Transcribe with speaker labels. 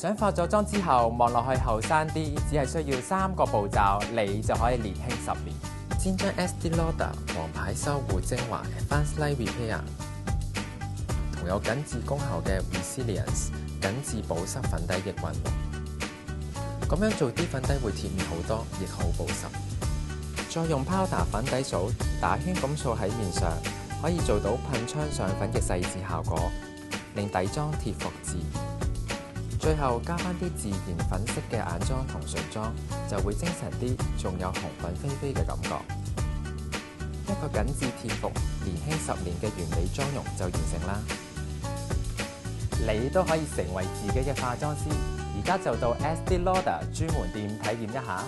Speaker 1: 想化咗妝之後望落去後生啲，只係需要3個步驟，你就可以年輕10年。
Speaker 2: 先將 Estée Lauder 黃牌修護精華 Advanced Light Repair 同有緊緻功效嘅 Resilience 緊緻保濕粉底液混和，咁樣做啲粉底會貼面好多，亦好保濕。再用 powder 粉底掃打圈咁掃喺面上，可以做到噴槍上粉嘅細緻效果，令底妝貼服字。最後加翻啲自然粉色嘅眼妝同唇妝，就會精神啲，仲有紅粉飛飛嘅感覺。一個緊緻貼服、年輕10年嘅完美妝容就完成啦！
Speaker 1: 你都可以成為自己嘅化妝師，而家就到 Estée Lauder 專門店體驗一下。